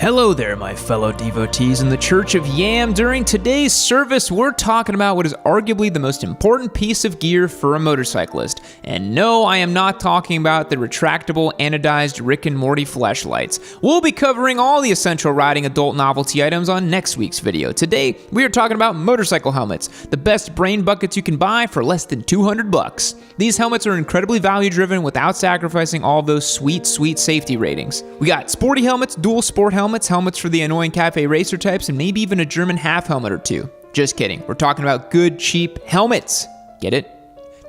Hello there, my fellow devotees in the Church of Yam. During today's service, we're talking about what is arguably the most important piece of gear for a motorcyclist. And no, I am not talking about the retractable anodized Rick and Morty fleshlights. We'll be covering all the essential riding adult novelty items on next week's video. Today, we are talking about motorcycle helmets, the best brain buckets you can buy for less than $200. These helmets are incredibly value-driven without sacrificing all those sweet safety ratings. We got sporty helmets, dual sport helmets for the annoying cafe racer types, and maybe even a German half helmet or two. Just kidding. We're talking about good, cheap helmets. Get it?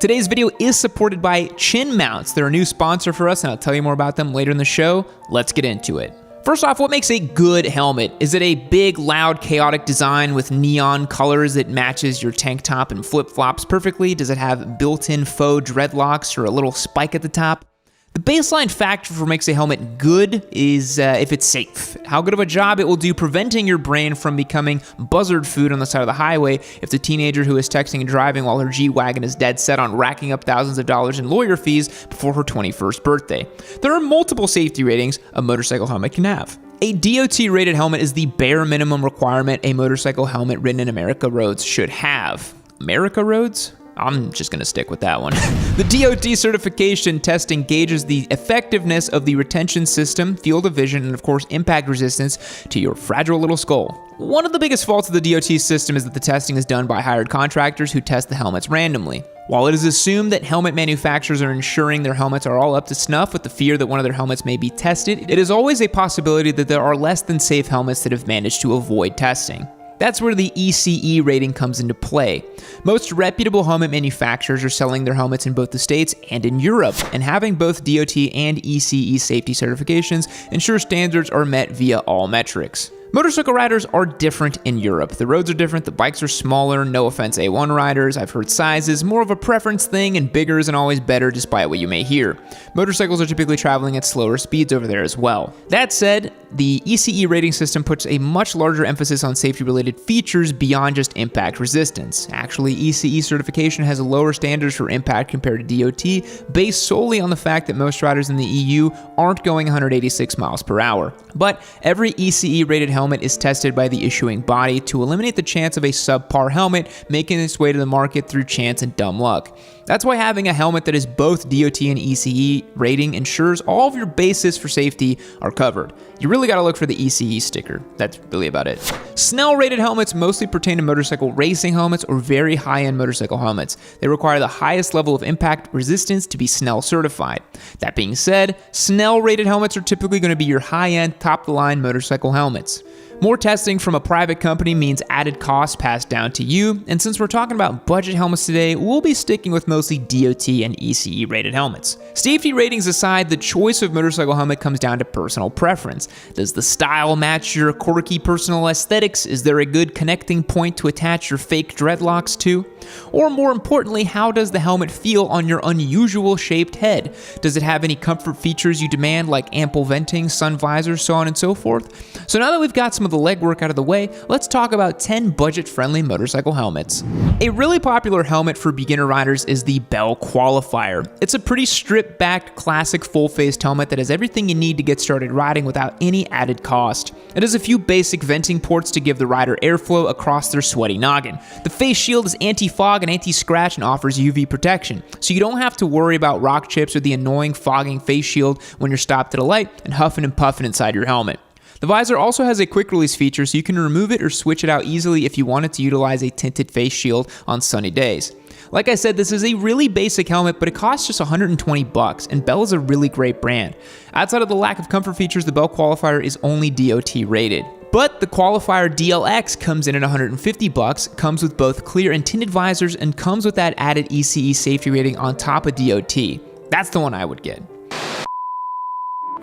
Today's video is supported by Chin Mounts. They're a new sponsor for us, and I'll tell you more about them later in the show. Let's get into it. First off, what makes a good helmet? Is it a big, loud, chaotic design with neon colors that matches your tank top and flip-flops perfectly? Does it have built-in faux dreadlocks or a little spike at the top? The baseline factor for what makes a helmet good is if it's safe. How good of a job it will do preventing your brain from becoming buzzard food on the side of the highway if the teenager who is texting and driving while her G-Wagon is dead set on racking up thousands of dollars in lawyer fees before her 21st birthday. There are multiple safety ratings a motorcycle helmet can have. A DOT-rated helmet is the bare minimum requirement a motorcycle helmet ridden in America roads should have. America roads? I'm just going to stick with that one. The DOT certification testing gauges the effectiveness of the retention system, field of vision, and of course impact resistance to your fragile little skull. One of the biggest faults of the DOT system is that the testing is done by hired contractors who test the helmets randomly. While it is assumed that helmet manufacturers are ensuring their helmets are all up to snuff with the fear that one of their helmets may be tested, it is always a possibility that there are less than safe helmets that have managed to avoid testing. That's where the ECE rating comes into play. Most reputable helmet manufacturers are selling their helmets in both the States and in Europe, and having both DOT and ECE safety certifications ensures standards are met via all metrics. Motorcycle riders are different in Europe. The roads are different, the bikes are smaller, no offense A1 riders, I've heard sizes, more of a preference thing, and bigger isn't always better despite what you may hear. Motorcycles are typically traveling at slower speeds over there as well. That said, the ECE rating system puts a much larger emphasis on safety-related features beyond just impact resistance. Actually, ECE certification has lower standards for impact compared to DOT, based solely on the fact that most riders in the EU aren't going 186 miles per hour. But every ECE-rated helmet is tested by the issuing body to eliminate the chance of a subpar helmet making its way to the market through chance and dumb luck. That's why having a helmet that is both DOT and ECE rating ensures all of your bases for safety are covered. You really got to look for the ECE sticker. That's really about it. Snell rated helmets mostly pertain to motorcycle racing helmets or very high-end motorcycle helmets. They require the highest level of impact resistance to be Snell certified. That being said, Snell rated helmets are typically going to be your high-end, top-of-the-line motorcycle helmets. More testing from a private company means added costs passed down to you, and since we're talking about budget helmets today, we'll be sticking with mostly DOT and ECE rated helmets. Safety ratings aside, the choice of motorcycle helmet comes down to personal preference. Does the style match your quirky personal aesthetics? Is there a good connecting point to attach your fake dreadlocks to? Or more importantly, how does the helmet feel on your unusual shaped head? Does it have any comfort features you demand like ample venting, sun visors, so on and so forth? So now that we've got some of the legwork out of the way, let's talk about 10 budget-friendly motorcycle helmets. A really popular helmet for beginner riders is the Bell Qualifier. It's a pretty stripped-back, classic full-faced helmet that has everything you need to get started riding without any added cost. It has a few basic venting ports to give the rider airflow across their sweaty noggin. The face shield is anti-fog and anti-scratch and offers UV protection, so you don't have to worry about rock chips or the annoying fogging face shield when you're stopped at a light and huffing and puffing inside your helmet. The visor also has a quick release feature so you can remove it or switch it out easily if you wanted to utilize a tinted face shield on sunny days. Like I said, this is a really basic helmet, but it costs just $120, and Bell is a really great brand. Outside of the lack of comfort features, the Bell Qualifier is only DOT rated. But the Qualifier DLX comes in at $150, comes with both clear and tinted visors, and comes with that added ECE safety rating on top of DOT. That's the one I would get.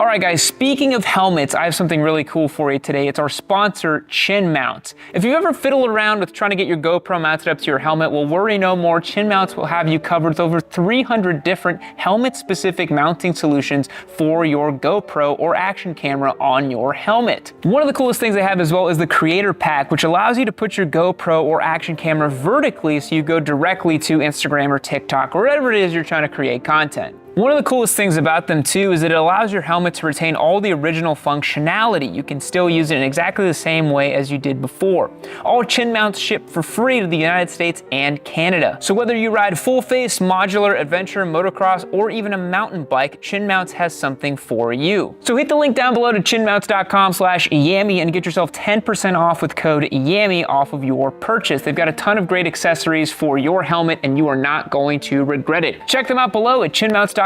Alright guys, speaking of helmets, I have something really cool for you today. It's our sponsor, Chin Mounts. If you've ever fiddled around with trying to get your GoPro mounted up to your helmet, well, worry no more. Chin Mounts will have you covered with over 300 different helmet-specific mounting solutions for your GoPro or action camera on your helmet. One of the coolest things they have as well is the Creator Pack, which allows you to put your GoPro or action camera vertically so you go directly to Instagram or TikTok or whatever it is you're trying to create content. One of the coolest things about them too is that it allows your helmet to retain all the original functionality. You can still use it in exactly the same way as you did before. All chin mounts ship for free to the United States and Canada. So whether you ride full face, modular, adventure, motocross, or even a mountain bike, Chin Mounts has something for you. So hit the link down below to chinmounts.com/Yammy and get yourself 10% off with code Yammy off of your purchase. They've got a ton of great accessories for your helmet and you are not going to regret it. Check them out below at chinmounts.com/Yammy.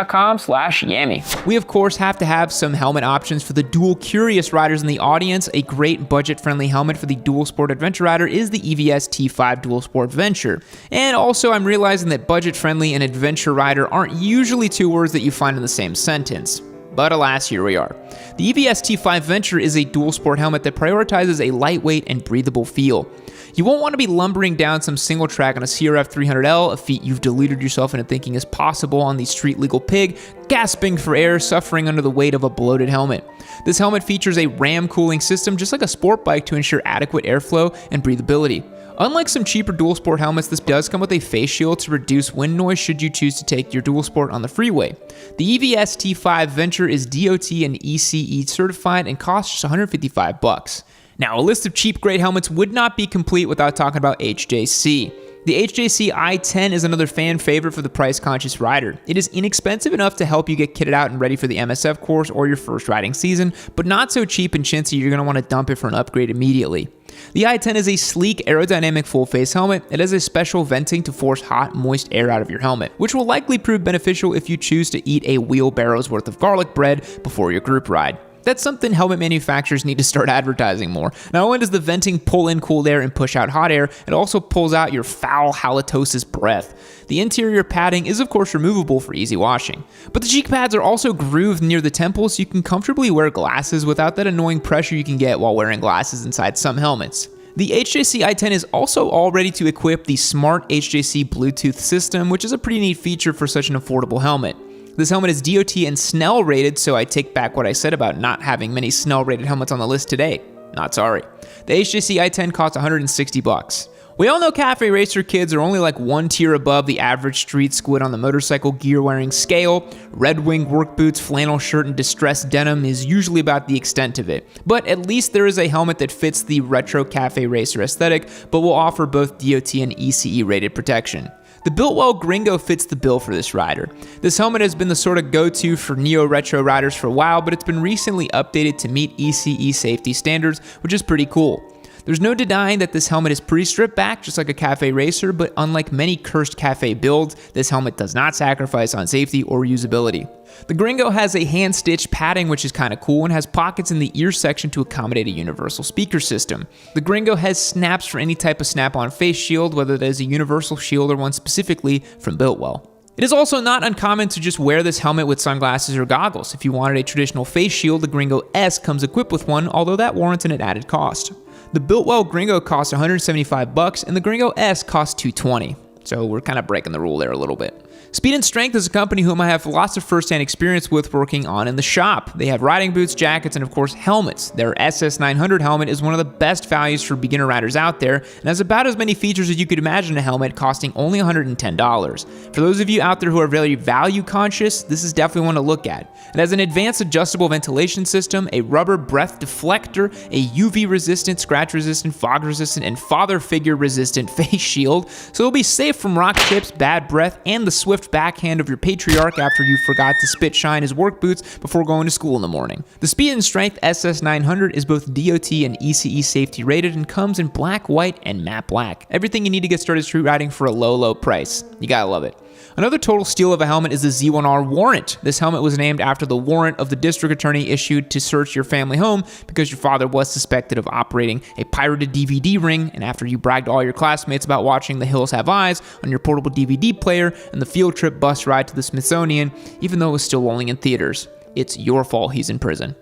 We of course have to have some helmet options for the dual curious riders in the audience. A great budget-friendly helmet for the dual sport adventure rider is the EVS T5 Dual Sport Venture. And also I'm realizing that budget-friendly and adventure rider aren't usually two words that you find in the same sentence. But alas, here we are. The EVS T5 Venture is a dual sport helmet that prioritizes a lightweight and breathable feel. You won't want to be lumbering down some single track on a CRF 300L, a feat you've deluded yourself into thinking is possible on the street legal pig, gasping for air, suffering under the weight of a bloated helmet. This helmet features a ram cooling system just like a sport bike to ensure adequate airflow and breathability. Unlike some cheaper dual sport helmets, this does come with a face shield to reduce wind noise should you choose to take your dual sport on the freeway. The EVS T5 Venture is DOT and ECE certified and costs just $155. Now, a list of cheap grade helmets would not be complete without talking about HJC. The HJC i10 is another fan favorite for the price-conscious rider. It is inexpensive enough to help you get kitted out and ready for the MSF course or your first riding season, but not so cheap and chintzy you're going to want to dump it for an upgrade immediately. The i10 is a sleek, aerodynamic full-face helmet. It has a special venting to force hot, moist air out of your helmet, which will likely prove beneficial if you choose to eat a wheelbarrow's worth of garlic bread before your group ride. That's something helmet manufacturers need to start advertising more. Not only does the venting pull in cold air and push out hot air, it also pulls out your foul halitosis breath. The interior padding is of course removable for easy washing. But the cheek pads are also grooved near the temples so you can comfortably wear glasses without that annoying pressure you can get while wearing glasses inside some helmets. The HJC i10 is also all ready to equip the smart HJC Bluetooth system, which is a pretty neat feature for such an affordable helmet. This helmet is DOT and Snell rated, so I take back what I said about not having many Snell rated helmets on the list today. Not sorry. The HJC i10 costs $160. We all know cafe racer kids are only like one tier above the average street squid on the motorcycle gear wearing scale. Red Wing work boots, flannel shirt, and distressed denim is usually about the extent of it. But at least there is a helmet that fits the retro cafe racer aesthetic, but will offer both DOT and ECE rated protection. The Biltwell Gringo fits the bill for this rider. This helmet has been the sort of go-to for neo-retro riders for a while, but it's been recently updated to meet ECE safety standards, which is pretty cool. There's no denying that this helmet is pretty stripped back, just like a cafe racer, but unlike many cursed cafe builds, this helmet does not sacrifice on safety or usability. The Gringo has a hand-stitched padding, which is kind of cool, and has pockets in the ear section to accommodate a universal speaker system. The Gringo has snaps for any type of snap-on face shield, whether that is a universal shield or one specifically from Biltwell. It is also not uncommon to just wear this helmet with sunglasses or goggles. If you wanted a traditional face shield, the Gringo S comes equipped with one, although that warrants an added cost. The Biltwell Gringo costs $175 and the Gringo S costs $220. So we're kind of breaking the rule there a little bit. Speed and Strength is a company whom I have lots of first-hand experience with working on in the shop. They have riding boots, jackets, and of course helmets. Their SS900 helmet is one of the best values for beginner riders out there and has about as many features as you could imagine a helmet, costing only $110. For those of you out there who are very value conscious, this is definitely one to look at. It has an advanced adjustable ventilation system, a rubber breath deflector, a UV resistant, scratch resistant, fog resistant, and father figure resistant face shield, so it'll be safe from rock chips, bad breath, and the swift backhand of your patriarch after you forgot to spit shine his work boots before going to school in the morning. The Speed and Strength SS900 is both DOT and ECE safety rated and comes in black, white, and matte black. Everything you need to get started street riding for a low, low price. You gotta love it. Another total steal of a helmet is the Z1R Warrant. This helmet was named after the warrant of the district attorney issued to search your family home because your father was suspected of operating a pirated DVD ring, and after you bragged all your classmates about watching The Hills Have Eyes on your portable DVD player and the field trip bus ride to the Smithsonian, even though it was still only in theaters. It's your fault he's in prison.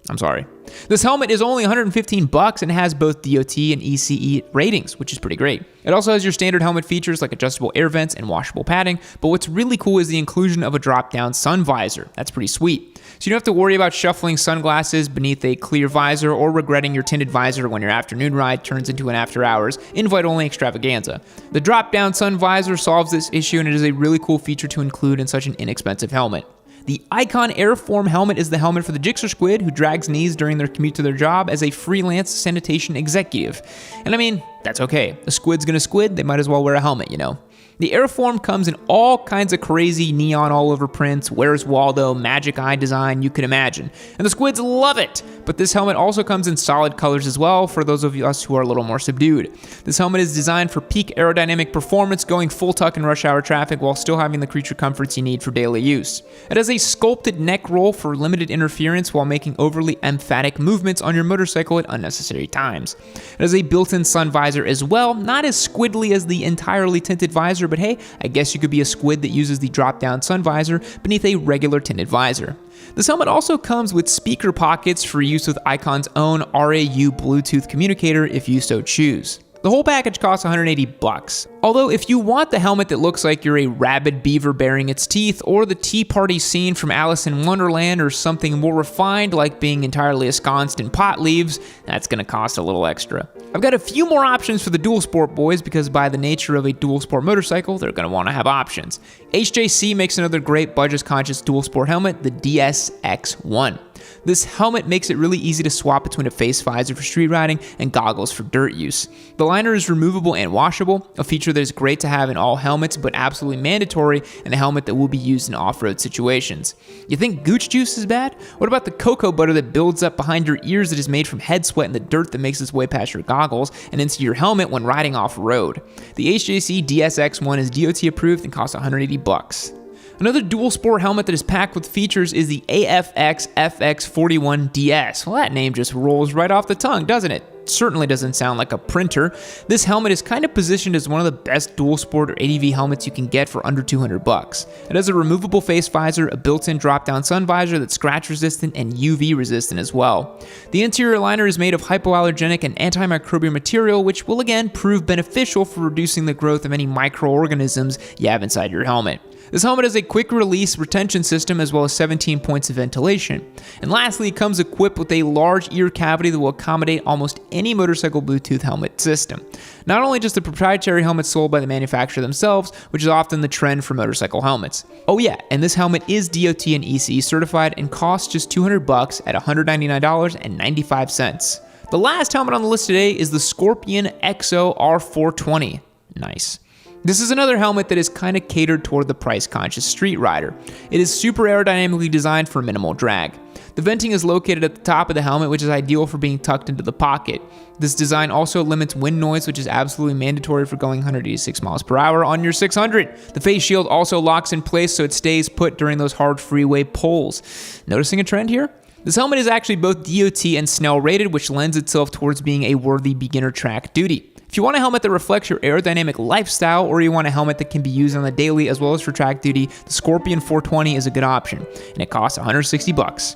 I'm sorry. This helmet is only $115 and has both DOT and ECE ratings, which is pretty great. It also has your standard helmet features like adjustable air vents and washable padding, but what's really cool is the inclusion of a drop-down sun visor. That's pretty sweet. So you don't have to worry about shuffling sunglasses beneath a clear visor or regretting your tinted visor when your afternoon ride turns into an after-hours, invite-only extravaganza. The drop-down sun visor solves this issue, and it is a really cool feature to include in such an inexpensive helmet. The Icon Airform helmet is the helmet for the Jigsaw Squid who drags knees during their commute to their job as a freelance sanitation executive. And I mean, that's okay. A squid's gonna squid, they might as well wear a helmet, you know. The Airform comes in all kinds of crazy neon all-over prints, Where's Waldo, magic eye design you can imagine. And the squids love it! But this helmet also comes in solid colors as well for those of us who are a little more subdued. This helmet is designed for peak aerodynamic performance, going full tuck in rush hour traffic while still having the creature comforts you need for daily use. It has a sculpted neck roll for limited interference while making overly emphatic movements on your motorcycle at unnecessary times. It has a built-in sun visor as well, not as squiddly as the entirely tinted visor, but hey, I guess you could be a squid that uses the drop-down sun visor beneath a regular tinted visor. This helmet also comes with speaker pockets for use with Icon's own RAU Bluetooth communicator if you so choose. The whole package costs $180. Although if you want the helmet that looks like you're a rabid beaver baring its teeth, or the tea party scene from Alice in Wonderland, or something more refined like being entirely ensconced in pot leaves, that's gonna cost a little extra. I've got a few more options for the dual sport boys because by the nature of a dual sport motorcycle, they're gonna wanna have options. HJC makes another great budget-conscious dual sport helmet, the DSX1. This helmet makes it really easy to swap between a face visor for street riding and goggles for dirt use. The liner is removable and washable, a feature that is great to have in all helmets but absolutely mandatory in a helmet that will be used in off-road situations. You think gooch juice is bad? What about the cocoa butter that builds up behind your ears that is made from head sweat and the dirt that makes its way past your goggles and into your helmet when riding off-road? The HJC DSX1 is DOT approved and costs $180. Another dual sport helmet that is packed with features is the AFX FX41DS. Well, that name just rolls right off the tongue, doesn't it? Certainly doesn't sound like a printer. This helmet is kind of positioned as one of the best dual sport or ADV helmets you can get for under $200. It has a removable face visor, a built-in drop-down sun visor that's scratch resistant and UV resistant as well. The interior liner is made of hypoallergenic and antimicrobial material, which will again prove beneficial for reducing the growth of any microorganisms you have inside your helmet. This helmet has a quick release retention system as well as 17 points of ventilation. And lastly, it comes equipped with a large ear cavity that will accommodate almost any motorcycle Bluetooth helmet system. Not only just the proprietary helmets sold by the manufacturer themselves, which is often the trend for motorcycle helmets. Oh yeah, and this helmet is DOT and ECE certified and costs just $200 at $199.95. The last helmet on the list today is the Scorpion XO R420. Nice. This is another helmet that is kind of catered toward the price-conscious street rider. It is super aerodynamically designed for minimal drag. The venting is located at the top of the helmet, which is ideal for being tucked into the pocket. This design also limits wind noise, which is absolutely mandatory for going 186 miles per hour on your 600. The face shield also locks in place so it stays put during those hard freeway pulls. Noticing a trend here? This helmet is actually both DOT and Snell rated, which lends itself towards being a worthy beginner track duty. If you want a helmet that reflects your aerodynamic lifestyle, or you want a helmet that can be used on the daily as well as for track duty, the Scorpion 420 is a good option, and it costs $160.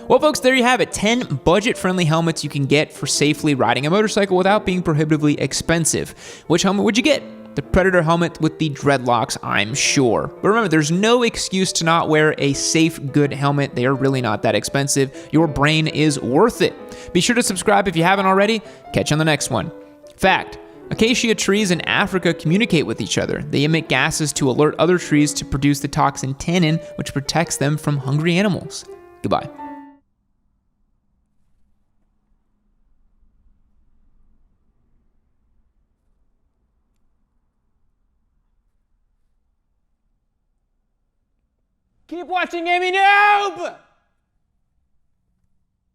Well, folks, there you have it. 10 budget-friendly helmets you can get for safely riding a motorcycle without being prohibitively expensive. Which helmet would you get? The Predator helmet with the dreadlocks, I'm sure. But remember, there's no excuse to not wear a safe, good helmet. They are really not that expensive. Your brain is worth it. Be sure to subscribe if you haven't already. Catch you on the next one. Fact: acacia trees in Africa communicate with each other. They emit gases to alert other trees to produce the toxin tannin, which protects them from hungry animals. Goodbye. Keep watching Gaming Noob!